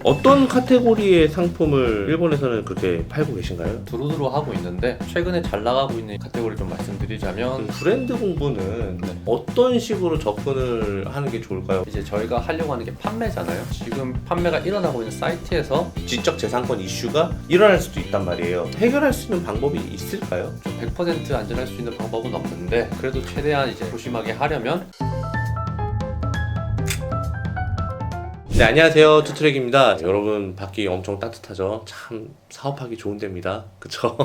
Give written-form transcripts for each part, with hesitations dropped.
어떤 카테고리의 상품을 일본에서는 그렇게 팔고 계신가요? 두루두루 하고 있는데 최근에 잘 나가고 있는 카테고리를 좀 말씀드리자면 브랜드 공부는 네. 어떤 식으로 접근을 하는 게 좋을까요? 이제 저희가 하려고 하는 게 판매잖아요. 지금 판매가 일어나고 있는 사이트에서 지적재산권 이슈가 일어날 수도 있단 말이에요. 해결할 수 있는 방법이 있을까요? 좀 100% 안전할 수 있는 방법은 없는데 그래도 최대한 이제 조심하게 하려면 네, 안녕하세요. 투트랙입니다. 여러분 밖이 엄청 따뜻하죠? 참 사업하기 좋은 데입니다. 그쵸?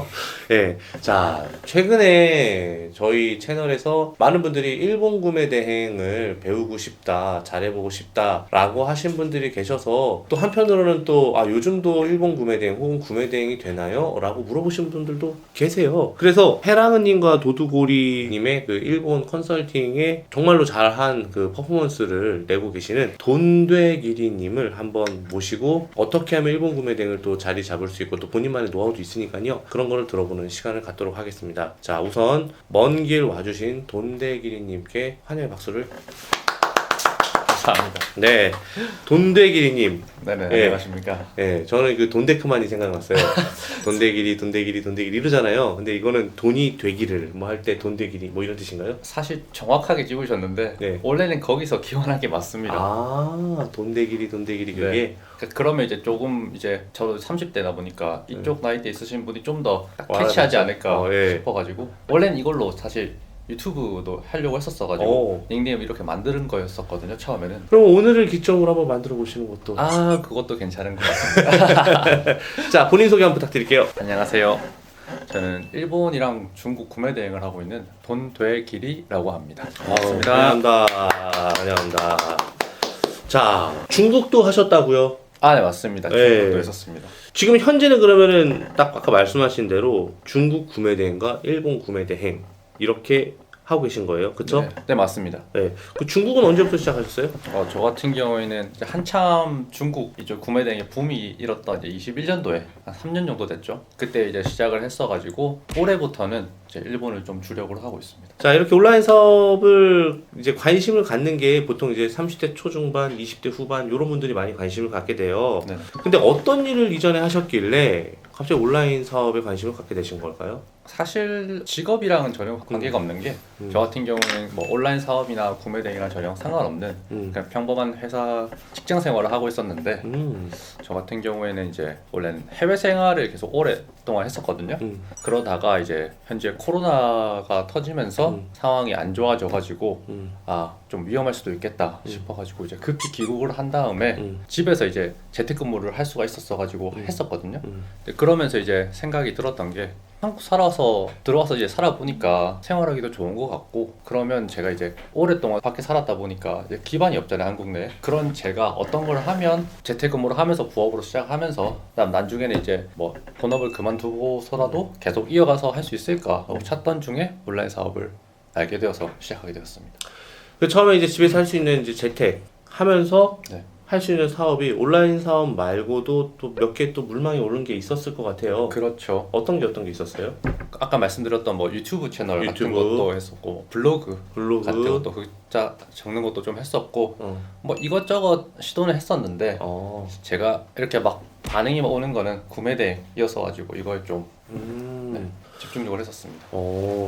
예. 자, 최근에 저희 채널에서 많은 분들이 일본 구매 대행을 배우고 싶다, 잘해보고 싶다 라고 하신 분들이 계셔서 또 한편으로는 또 요즘도 일본 구매 대행 혹은 구매 대행이 되나요? 라고 물어보신 분들도 계세요. 그래서 헤랑은님과 도두고리님의 그 일본 컨설팅에 정말로 잘한 그 퍼포먼스를 내고 계시는 돈되기리님을 한번 모시고 어떻게 하면 일본 구매 대행을 또 자리 잡을 수 있고 또 본인만의 노하우도 있으니까요. 그런 거를 들어보는 시간을 갖도록 하겠습니다. 자, 우선 먼 길 와주신 돈되기리님께 환영의 박수를. 감사합니다. 네, 돈되기리님. 네네, 예. 안녕하십니까. 예, 저는 그 돈데크만이 생각났어요. 돈되기리 이러잖아요. 근데 이거는 돈이 되기를 뭐 할 때 돈되기리 뭐 이런 뜻인가요? 사실 정확하게 집으셨는데 네. 원래는 거기서 기원한 게 맞습니다. 돈되기리 그게. 네. 그러면 이제 조금 이제 저도 30대다 보니까 이쪽 나이대 있으신 분이 좀 더 캐치하지 않을까 예. 싶어가지고 원래는 이걸로 사실 유튜브도 하려고 했었어가지고 닉네임 이렇게 만드는 거였었거든요 처음에는. 그럼 오늘을 기점으로 한번 만들어 보시는 것도. 그것도 괜찮은 것 같습니다. 자, 본인 소개 한번 부탁드릴게요. 안녕하세요. 저는 일본이랑 중국 구매 대행을 하고 있는 돈되기리라고 합니다. 반갑습니다. 환영합니다. 자, 중국도 하셨다고요? 네 맞습니다. 네. 중국도 했었습니다. 지금 현재는 그러면은 딱 아까 말씀하신 대로 중국 구매 대행과 일본 구매 대행 이렇게 하고 계신 거예요, 그렇죠? 네 맞습니다. 네. 그 중국은 언제부터 시작하셨어요? 저 같은 경우에는 이제 한참 중국 이제 구매 대행의 붐이 일었던 이제 21년도에 한 3년 정도 됐죠. 그때 이제 시작을 했어가지고 올해부터는 이제 일본을 좀 주력으로 하고 있습니다. 자, 이렇게 온라인 사업을 이제 관심을 갖는 게 보통 이제 30대 초중반, 20대 후반 이런 분들이 많이 관심을 갖게 돼요. 네. 근데 어떤 일을 이전에 하셨길래 갑자기 온라인 사업에 관심을 갖게 되신 걸까요? 사실 직업이랑은 전혀 관계가 없는 게 저 같은 경우는 뭐 온라인 사업이나 구매 대행이랑 전혀 상관없는 그냥 평범한 회사 직장 생활을 하고 있었는데 저 같은 경우에는 이제 원래는 해외 생활을 계속 오랫동안 했었거든요. 그러다가 이제 현재 코로나가 터지면서 상황이 안 좋아져가지고 좀 위험할 수도 있겠다 싶어가지고 이제 급히 귀국을 한 다음에 집에서 이제 재택근무를 할 수가 있었어가지고 했었거든요. 근데 그러면서 이제 생각이 들었던 게 한국 들어와서 이제 살아보니까 생활하기도 좋은 것 같고 그러면 제가 이제 오랫동안 밖에 살았다 보니까 이제 기반이 없잖아요 한국 내에. 그런 제가 어떤 걸 하면 재택근무를 하면서 부업으로 시작하면서 그다음 나중에는 이제 뭐 본업을 그만두고서라도 계속 이어가서 할 수 있을까 하고 찾던 중에 온라인 사업을 알게 되어서 시작하게 되었습니다. 그 처음에 이제 집에서 할 수 있는 이제 재택 하면서 네. 할 수 있는 사업이 온라인 사업 말고도 또 몇 개 또 물망에 오른 게 있었을 것 같아요. 그렇죠. 어떤 게 있었어요? 아까 말씀드렸던 뭐 유튜브 채널 같은 유튜브. 것도 했었고 블로그 같은 것도 글자 적는 것도 좀 했었고 뭐 이것저것 시도는 했었는데 제가 이렇게 막 반응이 오는 거는 구매 대행이어서 가지고 이걸 좀 집중적으로 했었습니다.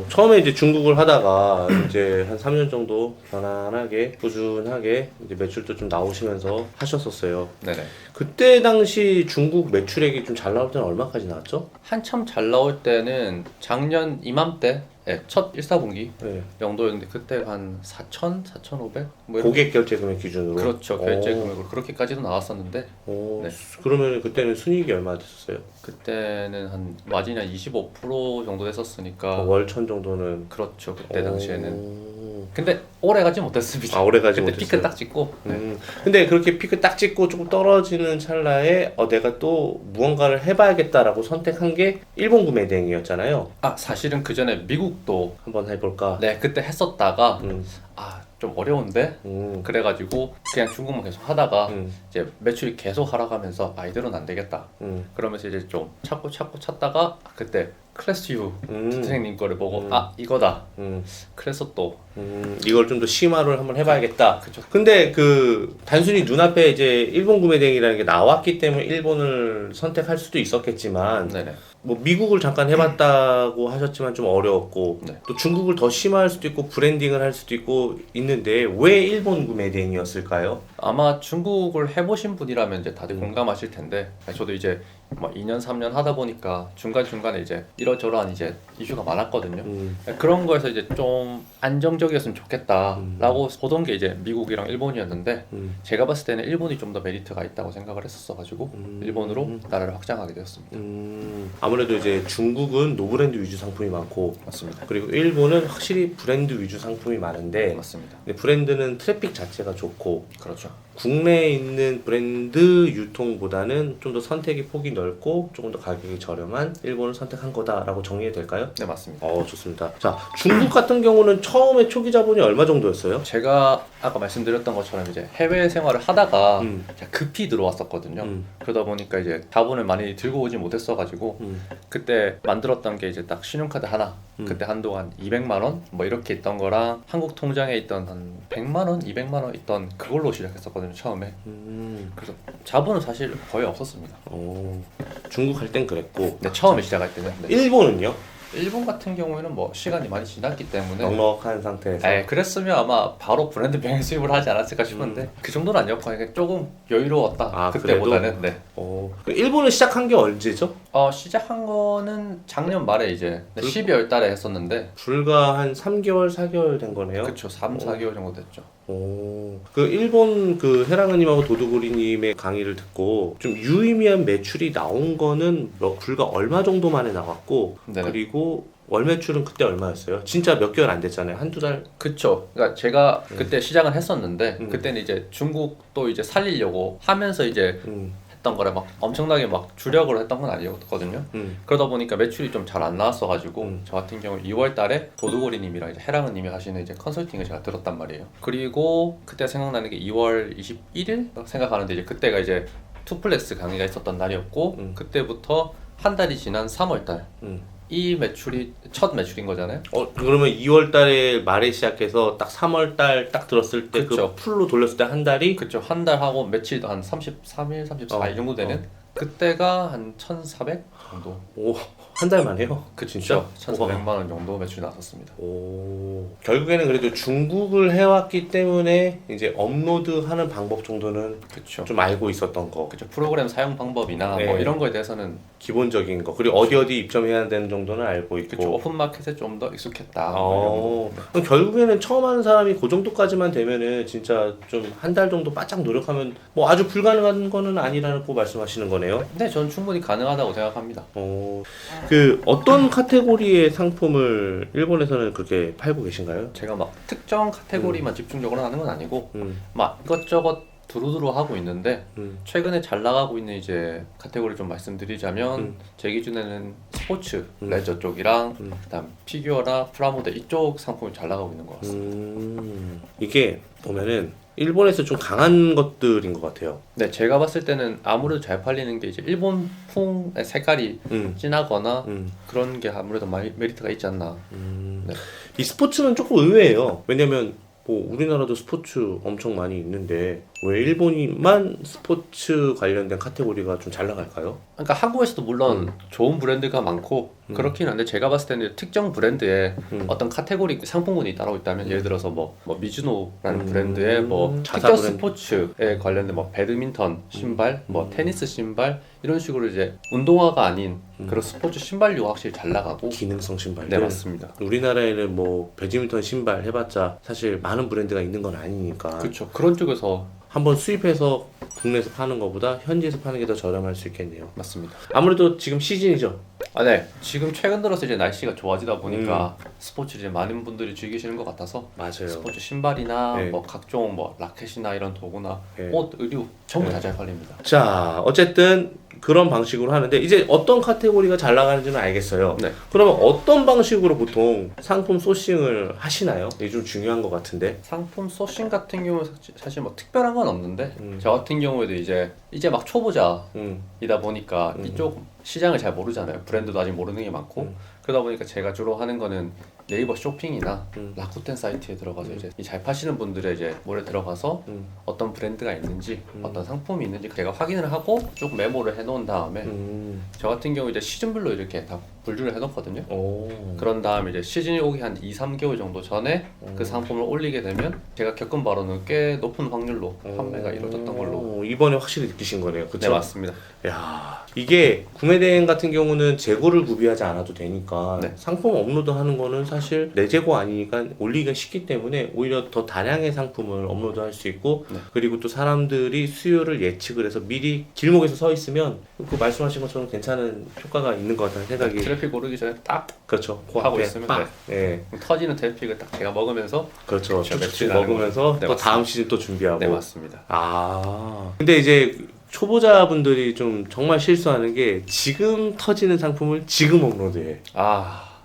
처음에 이제 중국을 하다가 이제 한 3년 정도 편안하게 꾸준하게 이제 매출도 좀 나오시면서 하셨었어요. 네네. 그때 당시 중국 매출액이 좀 잘 나올 때는 얼마까지 나왔죠? 한참 잘 나올 때는 작년 이맘때 첫 1사분기 네. 정도였는데 그때 한 4,000, 4,500? 뭐 고객 결제 금액 기준으로. 그렇죠. 결제 금액으로 그렇게까지도 나왔었는데 네. 그러면 그때는 순이익이 얼마 됐었어요? 그때는 한 마진이 한 25% 정도 됐었으니까 월천 정도는. 그렇죠. 그때 당시에는. 근데 오래 가지 못했습니다. 오래 가지 그때 못했어요. 피크 딱 찍고. 근데 그렇게 피크 딱 찍고 조금 떨어지는 찰나에 내가 또 무언가를 해봐야겠다라고 선택한 게 일본 구매 대행이었잖아요. 사실은 그 전에 미국도 한번 해볼까? 네 그때 했었다가 좀 어려운데 그래가지고 그냥 중국만 계속 하다가 이제 매출이 계속 하락하면서 이대로는 안 되겠다. 그러면서 이제 좀 찾다가 그때 클래스 U 선생님 거를 보고 이거다. 그래서 또 이걸 좀 더 심화를 한번 해봐야겠다. 그쵸. 근데 그 단순히 눈앞에 이제 일본 구매 대행이라는 게 나왔기 때문에 일본을 선택할 수도 있었겠지만 네네. 뭐 미국을 잠깐 해봤다고 하셨지만 좀 어려웠고 네. 또 중국을 더 심화할 수도 있고 브랜딩을 할 수도 있고 있는데 왜 일본 구매 대행이었을까요? 아마 중국을 해보신 분이라면 이제 다들 공감하실 텐데 저도 이제 뭐 2년 3년 하다 보니까 중간중간에 이제 이러저러한 이제 이슈가 많았거든요. 그런 거에서 이제 좀 안정적이었으면 좋겠다라고 보던 게 이제 미국이랑 일본이었는데 제가 봤을 때는 일본이 좀 더 메리트가 있다고 생각을 했었어가지고 일본으로 나라를 확장하게 되었습니다. 아무래도 이제 중국은 노브랜드 위주 상품이 많고 맞습니다. 그리고 일본은 확실히 브랜드 위주 상품이 많은데 맞습니다. 근데 브랜드는 트래픽 자체가 좋고 그렇죠. 국내에 있는 브랜드 유통보다는 좀 더 선택의 폭이 넓고 조금 더 가격이 저렴한 일본을 선택한 거다라고 정리해도 될까요? 네, 맞습니다. 좋습니다. 자, 중국 같은 경우는 처음에 초기 자본이 얼마 정도였어요? 제가 아까 말씀드렸던 것처럼 이제 해외 생활을 하다가 제가 급히 들어왔었거든요. 그러다 보니까 이제 자본을 많이 들고 오지 못했어가지고 그때 만들었던 게 이제 딱 신용카드 하나 그때 한동안 200만 원 뭐 이렇게 있던 거랑 한국 통장에 있던 한 100만 원, 200만 원 있던 그걸로 시작했었거든요 처음에. 그래서 자본은 사실 거의 없었습니다. 중국 할 땐 그랬고 네, 처음에 시작할 때는. 네. 일본은요? 일본 같은 경우에는 뭐 시간이 많이 지났기 때문에 넉넉한 상태에서 그랬으면 아마 바로 브랜드 병행 수입을 하지 않았을까 싶은데 그 정도는 아니었고 그냥 조금 여유로웠다. 그때보다는. 네. 그 일본을 시작한 게 언제죠? 시작한 거는 작년 말에 이제 12월 달에 했었는데 불과 한 3개월, 4개월 된 거네요. 그쵸. 3, 4개월 정도 됐죠. 그 일본 그 헤랑은님하고 도도구리님의 강의를 듣고 좀 유의미한 매출이 나온 거는 불과 얼마 정도 만에 나왔고 네네. 그리고 월 매출은 그때 얼마였어요? 진짜 몇 개월 안 됐잖아요. 한두 달? 그쵸. 그러니까 제가 그때 시작을 했었는데 그때는 이제 중국도 이제 살리려고 하면서 이제 했던 거라 막 엄청나게 막 주력으로 했던 건 아니었거든요. 그러다 보니까 매출이 좀 잘 안 나왔어가지고 저 같은 경우 2월 달에 도도고리님이랑 이제 해랑은님이 하시는 이제 컨설팅을 제가 들었단 말이에요. 그리고 그때 생각나는 게 2월 21일 생각하는데 이제 그때가 이제 투플렉스 강의가 있었던 날이었고 그때부터 한 달이 지난 3월 달. 이 매출이 첫 매출인 거잖아요. 그러면 2월 달에 말에 시작해서 딱 3월 달 딱 들었을 때 그 풀로 돌렸을 때 한 달이 그쵸. 한 달 하고 며칠도 한 33일, 34일 정도 되는 그때가 한 1,400 정도. 한 달 만에요? 진짜 1,400만 원 정도 매출이 나왔었습니다. 결국에는 그래도 중국을 해왔기 때문에 이제 업로드하는 방법 정도는 그쵸. 좀 알고 있었던 거. 그쵸. 프로그램 사용 방법이나 네. 뭐 이런 거에 대해서는 기본적인 거. 그리고 어디 입점해야 되는 정도는 알고 있고. 그쵸. 오픈마켓에 좀 더 익숙했다. 그럼 결국에는 처음 하는 사람이 그 정도까지만 되면은 진짜 좀 한 달 정도 바짝 노력하면 뭐 아주 불가능한 거는 아니라고 말씀하시는 거네요. 네, 저는 충분히 가능하다고 생각합니다. 그 어떤 카테고리의 상품을 일본에서는 그렇게 팔고 계신가요? 제가 막 특정 카테고리만 집중적으로 하는 건 아니고 막 이것저것 두루두루 하고 있는데 최근에 잘 나가고 있는 이제 카테고리 좀 말씀드리자면 제 기준에는 스포츠, 레저 쪽이랑 그다음 피규어나 프라모델 이쪽 상품이 잘 나가고 있는 것 같습니다. 이게 보면은 일본에서 좀 강한 것들인 것 같아요. 네, 제가 봤을 때는 아무래도 잘 팔리는 게 이제 일본풍의 색깔이 진하거나 그런 게 아무래도 메리트가 있지 않나. 네. 이 스포츠는 조금 의외예요. 왜냐면 뭐 우리나라도 스포츠 엄청 많이 있는데 왜 일본이만 스포츠 관련된 카테고리가 좀 잘 나갈까요? 그러니까 한국에서도 물론 좋은 브랜드가 많고 그렇긴 한데 제가 봤을 때는 특정 브랜드에 어떤 카테고리 상품군이 따로 있다면 예를 들어서 뭐 미즈노라는 브랜드의 뭐 자사 특정 브랜드. 스포츠에 관련된 뭐 배드민턴 신발, 뭐 테니스 신발 이런 식으로 이제 운동화가 아닌 그런 스포츠 신발류가 확실히 잘 나가고. 기능성 신발들. 네, 맞습니다. 우리나라에는 뭐 배드민턴 신발 해봤자 사실 많은 브랜드가 있는 건 아니니까. 그렇죠. 그런 쪽에서 한번 수입해서 국내에서 파는 것보다 현지에서 파는 게 더 저렴할 수 있겠네요. 맞습니다. 아무래도 지금 시즌이죠. 네. 지금 최근 들어서 이제 날씨가 좋아지다 보니까 스포츠 이제 많은 분들이 즐기시는 것 같아서 맞아요. 스포츠 신발이나 네. 뭐 각종 뭐 라켓이나 이런 도구나 네. 옷, 의류 전부 다 잘 팔립니다. 자, 어쨌든 그런 방식으로 하는데 이제 어떤 카테고리가 잘 나가는지는 알겠어요. 네. 그러면 어떤 방식으로 보통 상품 소싱을 하시나요? 이게 좀 중요한 것 같은데. 상품 소싱 같은 경우는 사실 뭐 특별한 건 없는데 저 같은 경우에도 이제 막 초보자이다 보니까 이쪽 시장을 잘 모르잖아요. 브랜드도 아직 모르는 게 많고 그러다 보니까 제가 주로 하는 거는 네이버 쇼핑이나 라쿠텐 사이트에 들어가서 이제 이 잘 파시는 분들의 이제 몰에 들어가서 어떤 브랜드가 있는지 어떤 상품이 있는지 제가 확인을 하고 쭉 메모를 해놓은 다음에 저 같은 경우 이제 시즌별로 이렇게 다 분류를 해놓거든요. 그런 다음에 이제 시즌이 오기 한 2-3개월 정도 전에 그 상품을 올리게 되면 제가 겪은 바로는 꽤 높은 확률로 판매가 이루어졌던 걸로. 이번에 확실히 느끼신 거네요. 그쵸? 네, 맞습니다. 야, 이게 구매 대행 같은 경우는 재고를 구비하지 않아도 되니까 네. 상품 업로드하는 거는 사실 내 재고 아니니까 올리기가 쉽기 때문에 오히려 더 다량의 상품을 업로드할 수 있고 네. 그리고 또 사람들이 수요를 예측을 해서 미리 길목에서 서 있으면 그 말씀하신 것처럼 괜찮은 효과가 있는 것 같다는 생각이. 트래픽 오르기 전에 딱 그렇죠. 그 하고 앞에 있으면 빡. 네. 터지는 트래픽을 딱 제가 먹으면서 그렇죠. 그쵸, 쭉쭉 매출 먹으면서 네, 또 맞습니다. 다음 시즌 또 준비하고. 네, 맞습니다. 근데 이제 초보자분들이 좀 정말 실수하는 게 지금 터지는 상품을 지금 업로드해.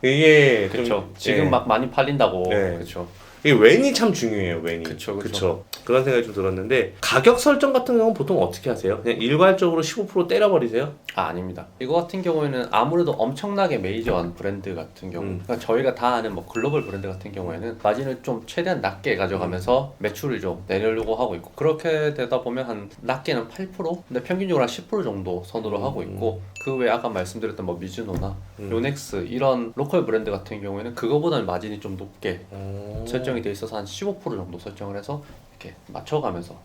이게 좀, 그렇죠. 지금 예. 막 많이 팔린다고. 네. 그렇죠. 이게 웬이 참 중요해요. 웬이. 그쵸. 그쵸. 그런 생각이 좀 들었는데 가격 설정 같은 경우는 보통 어떻게 하세요? 그냥 일괄적으로 15% 때려버리세요? 아닙니다. 이거 같은 경우에는 아무래도 엄청나게 메이저한 브랜드 같은 경우, 그러니까 저희가 다 아는 뭐 글로벌 브랜드 같은 경우에는 마진을 좀 최대한 낮게 가져가면서 매출을 좀 내려고 하고 있고, 그렇게 되다 보면 한 낮게는 8%, 근데 평균적으로 한 10% 정도 선으로 하고 있고, 그 외에 아까 말씀드렸던 뭐 미즈노나 요넥스 이런 로컬 브랜드 같은 경우에는 그거보다는 마진이 좀 높게 설정이 돼 있어서 한 15% 정도 설정을 해서 이렇게 맞춰가면서.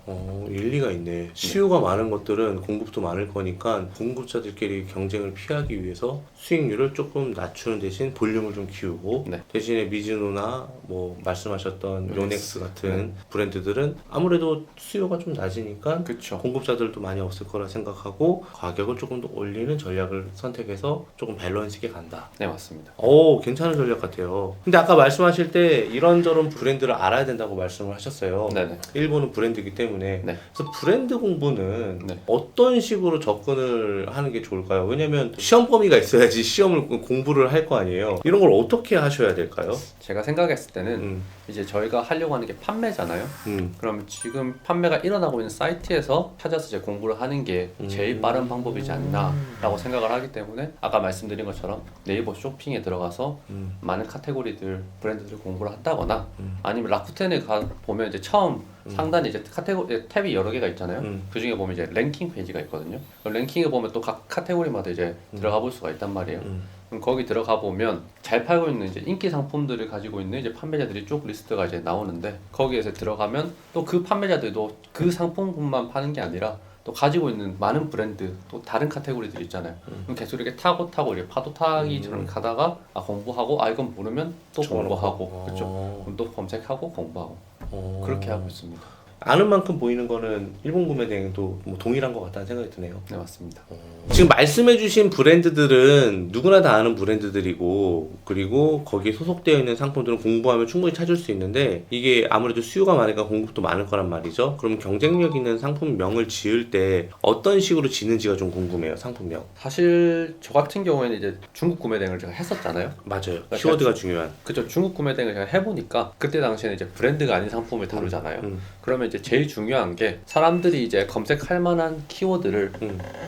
일리가 있네. 수요가 많은 것들은 공급도 많을 거니까 공급자들끼리 경쟁을 피하기 위해서 수익률을 조금 낮추는 대신 볼륨을 좀 키우고, 네. 대신에 미즈노나 뭐 말씀하셨던 요넥스 같은 네. 브랜드들은 아무래도 수요가 좀 낮으니까 그쵸. 공급자들도 많이 없을 거라 생각하고 가격을 조금 더 올리는 전략을 선택해서 조금 밸런스 있게 간다. 네, 맞습니다. 괜찮은 전략 같아요. 근데 아까 말씀하실 때 이런저런 브랜드를 알아야 된다고 말씀을 하셨어요. 네네. 일본은 브랜드이기 때문에. 네. 그래서 브랜드 공부는 네. 어떤 식으로 접근을 하는 게 좋을까요? 왜냐면 시험 범위가 있어야지 시험을 공부를 할 거 아니에요. 이런 걸 어떻게 하셔야 될까요? 제가 생각했을 때는 이제 저희가 하려고 하는 게 판매잖아요. 그럼 지금 판매가 일어나고 있는 사이트에서 찾아서 이제 공부를 하는 게 제일 빠른 방법이지 않나라고 생각을 하기 때문에 아까 말씀드린 것처럼 네이버 쇼핑에 들어가서 많은 카테고리들 브랜드들 공부를 한다거나 아니면 라쿠텐에 가 보면 이제 처음 상단에 이제 카테고리 탭이 여러 개가 있잖아요. 그 중에 보면 이제 랭킹 페이지가 있거든요. 그 랭킹에 보면 또 각 카테고리마다 이제 들어가 볼 수가 있단 말이에요. 그럼 거기 들어가 보면 잘 팔고 있는 이제 인기 상품들을 가지고 있는 이제 판매자들이 쭉 리스트가 이제 나오는데, 거기에서 들어가면 또 그 판매자들도 그 상품뿐만 파는 게 아니라 또 가지고 있는 많은 브랜드 또 다른 카테고리들 있잖아요. 그럼 계속 이렇게 타고 이렇게 파도 타기처럼 가다가 공부하고 이건 모르면 또 공부하고 그렇죠. 그럼 또 검색하고 공부하고 그렇게 하고 있습니다. 아는 만큼 보이는 거는 일본 구매 대행도 뭐 동일한 것 같다는 생각이 드네요. 네, 맞습니다. 지금 말씀해주신 브랜드들은 누구나 다 아는 브랜드들이고, 그리고 거기에 소속되어 있는 상품들은 공부하면 충분히 찾을 수 있는데, 이게 아무래도 수요가 많으니까 공급도 많을 거란 말이죠. 그럼 경쟁력 있는 상품명을 지을 때 어떤 식으로 지는지가 좀 궁금해요. 상품명. 사실 저 같은 경우에는 이제 중국 구매 대행을 제가 했었잖아요. 맞아요. 키워드가 중요한. 그죠. 중국 구매 대행을 제가 해보니까 그때 당시에는 이제 브랜드가 아닌 상품을 다루잖아요. 그러면 이제 제일 중요한 게 사람들이 이제 검색할 만한 키워드를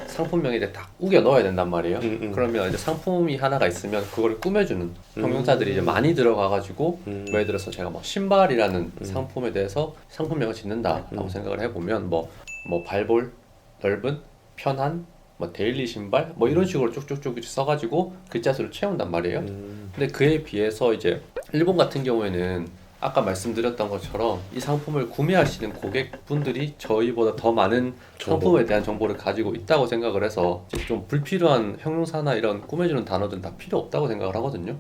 상품명에 이제 딱 우겨 넣어야 된단 말이에요. 그러면 이제 상품이 하나가 있으면 그걸 꾸며주는 형용사들이 이제 많이 들어가가지고 예를 들어서 제가 뭐 신발이라는 상품에 대해서 상품명을 짓는다라고 생각을 해보면 뭐 발볼, 넓은, 편한, 뭐 데일리 신발 뭐 이런 식으로 쭉쭉쭉 써가지고 글자 수를 채운단 말이에요. 근데 그에 비해서 이제 일본 같은 경우에는 아까 말씀드렸던 것처럼 이 상품을 구매하시는 고객분들이 저희보다 더 많은 상품에 대한 정보를 가지고 있다고 생각을 해서 이제 좀 불필요한 형용사나 이런 꾸며주는 단어들은 다 필요 없다고 생각을 하거든요.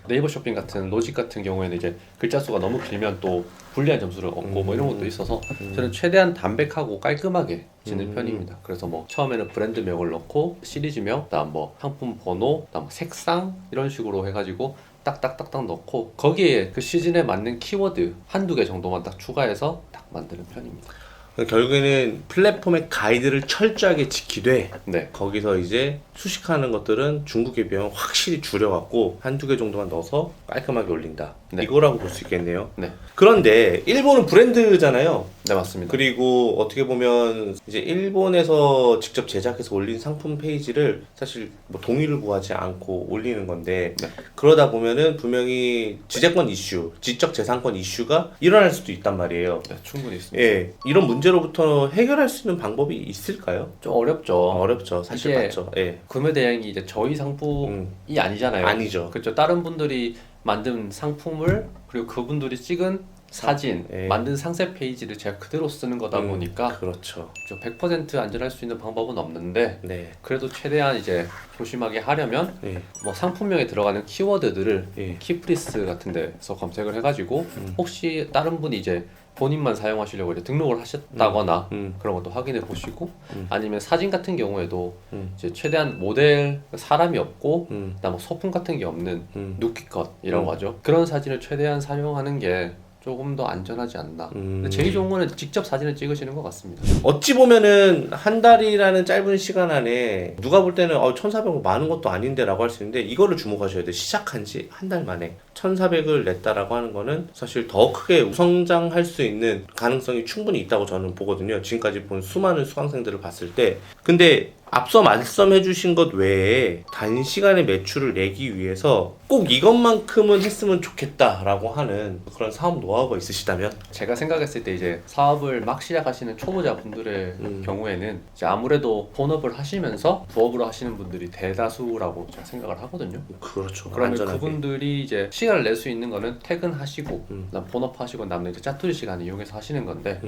네이버 쇼핑 같은 로직 같은 경우에는 이제 글자 수가 너무 길면 또 불리한 점수를 얻고 뭐 이런 것도 있어서 저는 최대한 담백하고 깔끔하게 짓는 편입니다. 그래서 뭐 처음에는 브랜드명을 넣고 시리즈명, 그다음 뭐 상품 번호, 그다음 뭐 색상 이런 식으로 해가지고 딱딱딱딱 넣고 거기에 그 시즌에 맞는 키워드 한두 개 정도만 딱 추가해서 딱 만드는 편입니다. 결국에는 플랫폼의 가이드를 철저하게 지키되, 네. 거기서 이제 수식하는 것들은 중국에 비하면 확실히 줄여갖고 한두 개 정도만 넣어서 깔끔하게 올린다. 네. 이거라고 볼 수 있겠네요. 네. 그런데 일본은 브랜드잖아요. 네, 맞습니다. 그리고 어떻게 보면 이제 일본에서 직접 제작해서 올린 상품 페이지를 사실 뭐 동의를 구하지 않고 올리는 건데 네. 그러다 보면은 분명히 지재권 이슈, 지적 재산권 이슈가 일어날 수도 있단 말이에요. 네, 충분히 있습니다. 예, 이런 문제로부터 해결할 수 있는 방법이 있을까요? 좀 어렵죠. 어렵죠. 사실 이게 맞죠. 예. 구매 대행이 이제 저희 상품이 아니잖아요. 아니죠. 그렇죠. 다른 분들이 만든 상품을 그리고 그분들이 찍은 사진, 예. 만든 상세 페이지를 제가 그대로 쓰는 거다 보니까 그렇죠. 100% 안전할 수 있는 방법은 없는데 네. 그래도 최대한 이제 조심하게 하려면 예. 뭐 상품명에 들어가는 키워드들을 예. 키프리스 같은 데서 검색을 해가지고 혹시 다른 분이 이제 본인만 사용하시려고 이제 등록을 하셨다거나 그런 것도 확인해 보시고 아니면 사진 같은 경우에도 이제 최대한 모델 사람이 없고 그다음 뭐 소품 같은 게 없는 누키컷이라고 하죠. 그런 사진을 최대한 사용하는 게 조금 더 안전하지 않나. 근데 제일 좋은 거는 직접 사진을 찍으시는 것 같습니다. 어찌 보면은 한 달이라는 짧은 시간 안에 누가 볼 때는 1,400원 많은 것도 아닌데 라고 할 수 있는데 이거를 주목하셔야 돼요. 시작한 지 한 달 만에 1,400을 냈다라고 하는 거는 사실 더 크게 우성장할 수 있는 가능성이 충분히 있다고 저는 보거든요. 지금까지 본 수많은 수강생들을 봤을 때. 근데 앞서 말씀해 주신 것 외에 단시간에 매출을 내기 위해서 꼭 이것만큼은 했으면 좋겠다라고 하는 그런 사업 노하우가 있으시다면? 제가 생각했을 때 이제 사업을 막 시작하시는 초보자 분들의 경우에는 이제 아무래도 본업을 하시면서 부업으로 하시는 분들이 대다수라고 제가 생각을 하거든요. 그렇죠. 그러면 안전하게. 그분들이 이제 시간을 낼 수 있는 거는 퇴근하시고 그다음 본업하시고 남는 이제 짜투리 시간을 이용해서 하시는 건데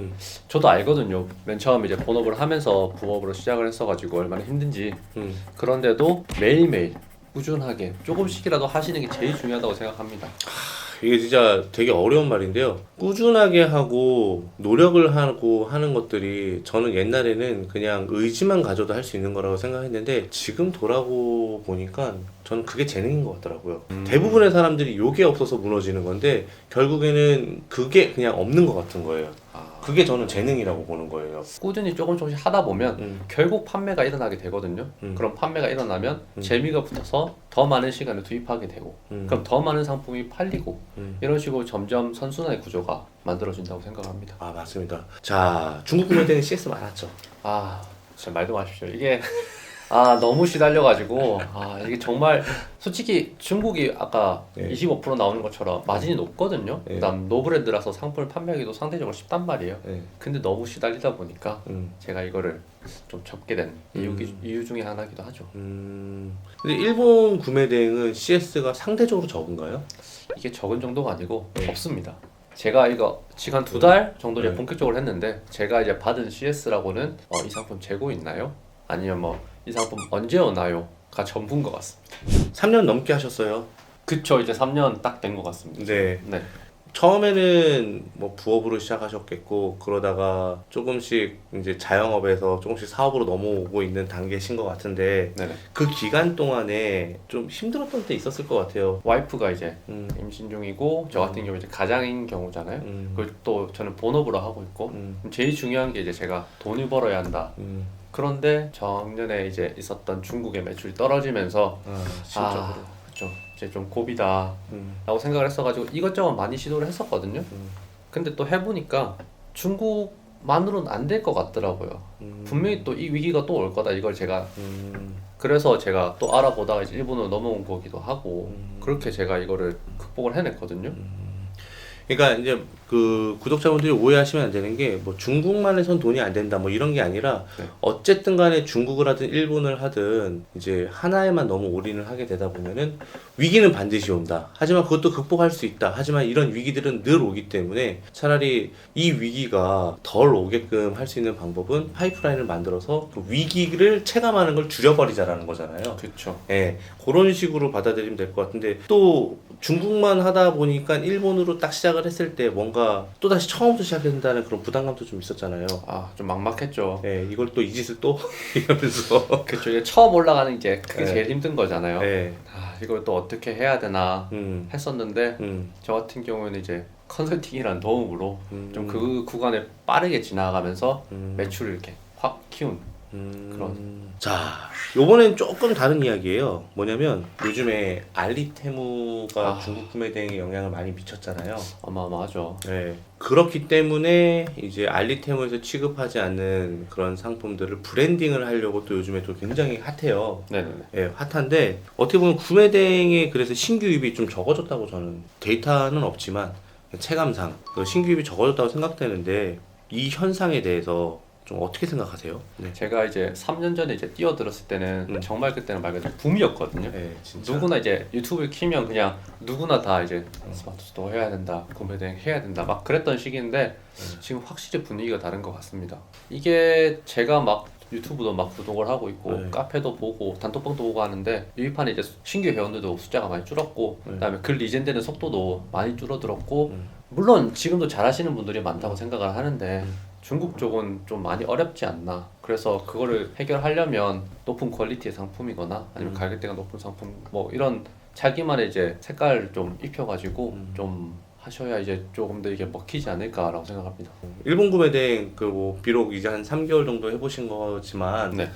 저도 알거든요. 맨 처음에 이제 본업을 하면서 부업으로 시작을 했어가지고 얼마나 힘든지. 그런데도 매일매일 꾸준하게 조금씩이라도 하시는 게 제일 중요하다고 생각합니다. 이게 진짜 되게 어려운 말인데요. 꾸준하게 하고 노력을 하고 하는 것들이 저는 옛날에는 그냥 의지만 가져도 할 수 있는 거라고 생각했는데 지금 돌아보고 보니까 저는 그게 재능인 것 같더라고요. 대부분의 사람들이 요게 없어서 무너지는 건데 결국에는 그게 그냥 없는 것 같은 거예요. 그게 저는 재능이라고 보는 거예요. 꾸준히 조금씩 하다 보면 결국 판매가 일어나게 되거든요. 그럼 판매가 일어나면 재미가 붙어서 더 많은 시간을 투입하게 되고 그럼 더 많은 상품이 팔리고 이런 식으로 점점 선순환의 구조가 만들어진다고 생각합니다. 아 맞습니다. 자 중국 구매대는 CS 많았죠. 아 진짜 말도 마십시오. 이게 너무 시달려가지고 이게 정말 솔직히 중국이 아까 네. 25% 나오는 것처럼 마진이 높거든요. 네. 그다음 노브랜드라서 상품을 판매하기도 상대적으로 쉽단 말이에요. 네. 근데 너무 시달리다 보니까 제가 이거를 좀 접게 된 음. 이유 중에 하나이기도 하죠. 근데 일본 구매 대행은 CS가 상대적으로 적은가요? 이게 적은 정도가 아니고 네. 없습니다. 제가 이거 지금 한 2달 정도 이제 네. 본격적으로 했는데 제가 이제 받은 CS라고는 이 상품 재고 있나요? 아니면 뭐 이 상품 언제 오나요? 가 전부인 것 같습니다. 3년 넘게 하셨어요. 그쵸, 이제 3년 딱 된 것 같습니다. 네. 네. 처음에는 뭐 부업으로 시작하셨겠고 그러다가 조금씩 이제 자영업에서 조금씩 사업으로 넘어오고 있는 단계신 것 같은데 네네. 그 기간 동안에 좀 힘들었던 때 있었을 것 같아요. 와이프가 이제 음. 임신 중이고 저 같은 경우 이제 가장인 경우잖아요. 음. 그리고 또 저는 본업으로 하고 있고 제일 중요한 게 이제 제가 돈을 벌어야 한다. 그런데 작년에 이제 있었던 중국의 매출이 떨어지면서 실적으로. 그쵸, 이제 좀 고비다 라고 생각을 했어가지고 이것저것 많이 시도를 했었거든요. 근데 또 해보니까 중국만으로는 안 될 것 같더라고요. 분명히 또 이 위기가 또 올 거다 이걸 제가 그래서 제가 또 알아보다가 이제 일본으로 넘어온 거기도 하고 그렇게 제가 이거를 극복을 해냈거든요. 그러니까 이제 그 구독자분들이 오해하시면 안 되는 게 뭐 중국만 해선 돈이 안 된다 뭐 이런 게 아니라 네. 어쨌든 간에 중국을 하든 일본을 하든 이제 하나에만 너무 올인을 하게 되다 보면은 위기는 반드시 온다. 하지만 그것도 극복할 수 있다. 하지만 이런 위기들은 늘 오기 때문에 차라리 이 위기가 덜 오게끔 할 수 있는 방법은 파이프라인을 만들어서 그 위기를 체감하는 걸 줄여버리자라는 거잖아요. 그렇죠. 예, 그런 식으로 받아들이면 될 것 같은데 또 중국만 하다 보니까 일본으로 딱 시작을 했을 때 뭔가 또 다시 처음부터 시작해야 된다는 그런 부담감도 좀 있었잖아요. 좀 막막했죠. 예, 이걸 또 이 짓을 또 이러면서 그렇죠. 이제 처음 올라가는 이제 그게 네. 제일 힘든 거잖아요. 예, 이걸 또 어떻게 해야 되나 했었는데 저 저 같은 경우에는 이제 컨설팅이란 도움으로 좀 그 구간을 빠르게 지나가면서 매출을 이렇게 확 키운 자, 요번엔 조금 다른 이야기예요. 뭐냐면 요즘에 알리테무가 중국 구매 대행에 영향을 많이 미쳤잖아요. 어마어마하죠. 네. 그렇기 때문에 이제 알리테무에서 취급하지 않는 그런 상품들을 브랜딩을 하려고 또 요즘에 또 굉장히 핫해요. 네네네. 예, 핫한데 어떻게 보면 구매 대행에 그래서 신규 유입이 좀 적어졌다고 저는 데이터는 없지만 체감상 그 신규 유입이 적어졌다고 생각되는데 이 현상에 대해서 좀 어떻게 생각하세요? 네. 제가 이제 3년 전에 이제 뛰어들었을 때는 정말 그때는 말 그대로 붐이었거든요. 네, 진짜. 누구나 이제 유튜브를 키면 그냥 누구나 다 이제 스마트 스토어 해야 된다, 구매 대행 해야 된다 막 그랬던 시기인데 지금 확실히 분위기가 다른 것 같습니다. 이게 제가 막 유튜브도 막 구독을 하고 있고 네. 카페도 보고 단톡방도 보고 하는데 유입하는 이제 신규 회원들도 숫자가 많이 줄었고 그다음에 글 리젠되는 속도도 많이 줄어들었고 물론 지금도 잘하시는 분들이 많다고 생각을 하는데 중국 쪽은 좀 많이 어렵지 않나. 그래서 그거를 해결하려면 높은 퀄리티의 상품이거나 아니면 가격대가 높은 상품 뭐 이런 자기만의 이제 색깔을 좀 입혀가지고 좀 하셔야 이제 조금 더 이게 먹히지 않을까라고 생각합니다. 일본 구매 대행 그 뭐 비록 이제 한 3개월 정도 해보신 거지만 네.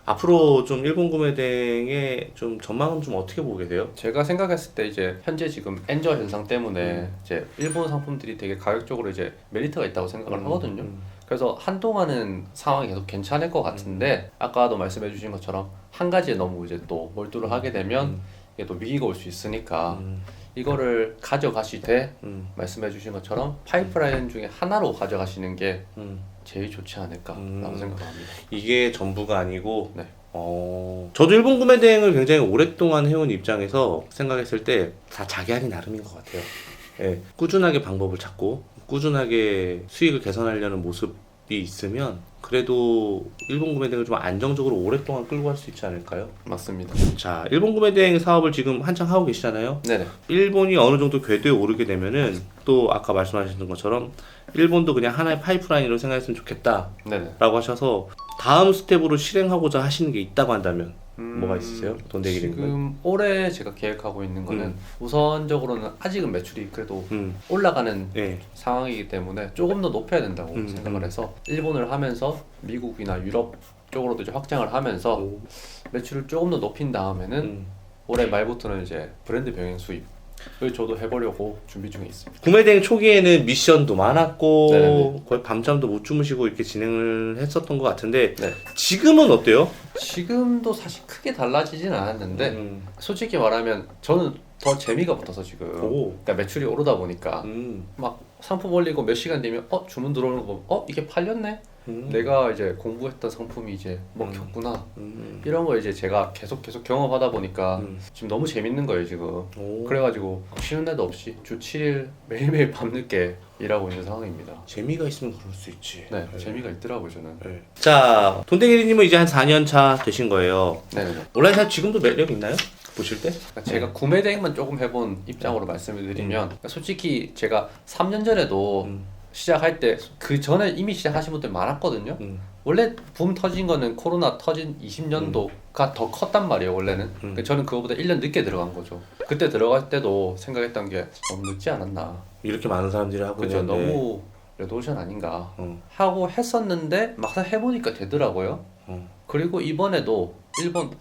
앞으로 좀 일본 구매 대행의 좀 전망은 좀 어떻게 보고 계세요? 제가 생각했을 때 이제 현재 지금 엔저 현상 때문에 이제 일본 상품들이 되게 가격적으로 이제 메리트가 있다고 생각을 하거든요. 그래서 한동안은 상황이 계속 괜찮을 것 같은데 아까도 말씀해주신 것처럼 한 가지에 너무 이제 또 몰두를 하게 되면 이게 또 위기가 올 수 있으니까 이거를 가져가시되 말씀해주신 것처럼 파이프라인 중에 하나로 가져가시는 게 제일 좋지 않을까라고 생각합니다. 이게 전부가 아니고 네. 저도 일본 구매 대행을 굉장히 오랫동안 해온 입장에서 생각했을 때 다 자기 하기 나름인 것 같아요. 예, 꾸준하게 방법을 찾고 꾸준하게 수익을 개선하려는 모습이 있으면 그래도 일본 구매 대행을 좀 안정적으로 오랫동안 끌고 갈 수 있지 않을까요? 맞습니다. 자, 일본 구매 대행 사업을 지금 한창 하고 계시잖아요. 네네. 일본이 어느 정도 궤도에 오르게 되면은 또 아까 말씀하셨던 것처럼 일본도 그냥 하나의 파이프라인으로 생각했으면 좋겠다라고 네네. 하셔서 다음 스텝으로 실행하고자 하시는 게 있다고 한다면 뭐가 있으세요? 돈대기님은? 지금 올해 제가 계획하고 있는 거는 우선적으로는 아직은 매출이 그래도 올라가는 네. 상황이기 때문에 조금 더 높여야 된다고 생각을 해서 일본을 하면서 미국이나 유럽 쪽으로도 이제 확장을 하면서 매출을 조금 더 높인 다음에는 올해 말부터는 이제 브랜드 병행 수입을 저도 해보려고 준비 중에 있습니다. 구매대행 초기에는 미션도 많았고 네네네. 거의 밤잠도 못 주무시고 이렇게 진행을 했었던 것 같은데 네. 지금은 어때요? 지금도 사실 크게 달라지진 않았는데 솔직히 말하면 저는 더 재미가 붙어서 지금 그러니까 매출이 오르다 보니까 막 상품 올리고 몇 시간 되면 주문 들어오는 거 보면 이게 팔렸네? 내가 이제 공부했던 상품이 이제 먹혔구나. 이런 거 이제 제가 계속 경험하다 보니까 지금 너무 재밌는 거예요 지금. 그래가지고 쉬는 날도 없이 주 7일 매일매일 밤늦게 일하고 있는 상황입니다. 재미가 있으면 그럴 수 있지. 네, 재미가 있더라고요 저는. 네. 자, 돈대기님은 이제 한 4년 차 되신 거예요. 네. 온라인 사업 지금도 매력 있나요? 보실 때? 그러니까 제가 구매 대행만 조금 해본 입장으로 말씀을 드리면 그러니까 솔직히 제가 3년 전에도 시작할 때 그 전에 이미 시작하신 분들 많았거든요. 원래 붐 터진 거는 코로나 터진 20년도가 더 컸단 말이에요 원래는. 그러니까 저는 그거보다 1년 늦게 들어간 거죠. 그때 들어갈 때도 생각했던 게 너무 늦지 않았나. 이렇게 많은 사람들이 하고 그죠. 있는데 너무 레드오션 아닌가 하고 했었는데 막상 해보니까 되더라고요. 그리고 이번에도 일본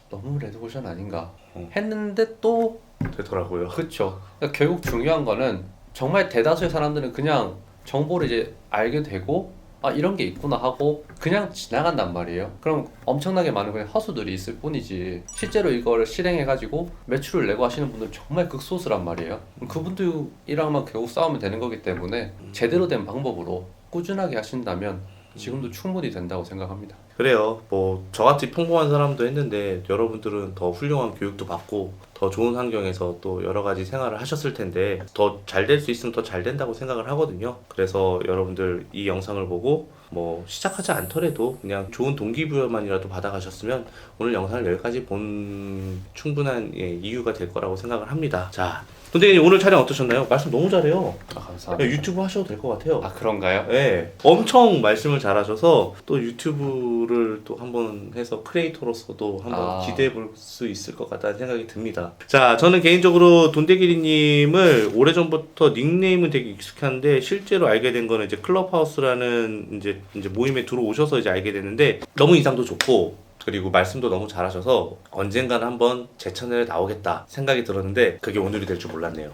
너무 레드오션 아닌가 했는데 또 되더라고요. 그렇죠. 그러니까 결국 중요한 거는 정말 대다수의 사람들은 그냥 정보를 이제 알게 되고 이런 게 있구나 하고 그냥 지나간단 말이에요. 그럼 엄청나게 많은 그냥 허수들이 있을 뿐이지 실제로 이걸 실행해가지고 매출을 내고 하시는 분들 정말 극소수란 말이에요. 그분들이랑만 결국 싸우면 되는 거기 때문에 제대로 된 방법으로 꾸준하게 하신다면 지금도 충분히 된다고 생각합니다. 그래요. 뭐 저같이 평범한 사람도 했는데 여러분들은 더 훌륭한 교육도 받고 더 좋은 환경에서 또 여러 가지 생활을 하셨을 텐데 더 잘 될 수 있으면 더 잘 된다고 생각을 하거든요. 그래서 여러분들 이 영상을 보고 뭐 시작하지 않더라도 그냥 좋은 동기부여만이라도 받아가셨으면 오늘 영상을 여기까지 본 충분한 이유가 될 거라고 생각을 합니다. 자, 선생님 오늘 촬영 어떠셨나요? 말씀 너무 잘해요. 감사합니다. 유튜브 하셔도 될 것 같아요. 그런가요? 네, 엄청 말씀을 잘하셔서 또 유튜브를 또 한번 해서 크리에이터로서도 한번 기대해 볼 수 있을 것 같다는 생각이 듭니다. 자, 저는 개인적으로 돈대기리님을 오래전부터 닉네임은 되게 익숙한데 실제로 알게 된 거는 이제 클럽하우스라는 이제 이제 모임에 들어오셔서 이제 알게 됐는데 너무 인상도 좋고 그리고 말씀도 너무 잘하셔서 언젠가는 한번 제 채널에 나오겠다 생각이 들었는데 그게 오늘이 될 줄 몰랐네요.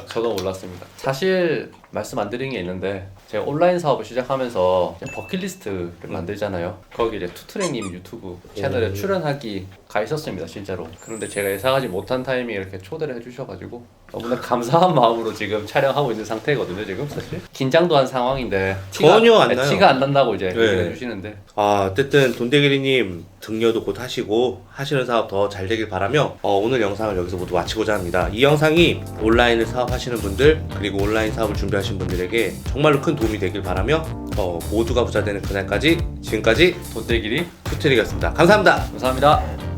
저도 몰랐습니다. 사실 말씀 안 드린 게 있는데 제가 온라인 사업을 시작하면서 이제 버킷리스트를 만들잖아요. 거기 이제 투트랙님 유튜브 채널에 출연하기가 있었습니다, 진짜로. 그런데 제가 예상하지 못한 타이밍에 이렇게 초대를 해주셔가지고 너무나 감사한 마음으로 지금 촬영하고 있는 상태거든요, 지금 사실. 긴장도 한 상황인데 전혀 안 나요. 티가 안 난다고 이제 네. 얘기를 해주시는데 어쨌든 돈대기리님 등려도 곧 하시고 하시는 사업 더 잘 되길 바라며 오늘 영상을 여기서 모두 마치고자 합니다. 이 영상이 온라인을 사업하시는 분들 그리고 온라인 사업을 준비하신 분들에게 정말로 큰 도움이 되길 바라며 모두가 부자 되는 그날까지 지금까지 돈대길이 투트릭이었습니다. 감사합니다. 감사합니다.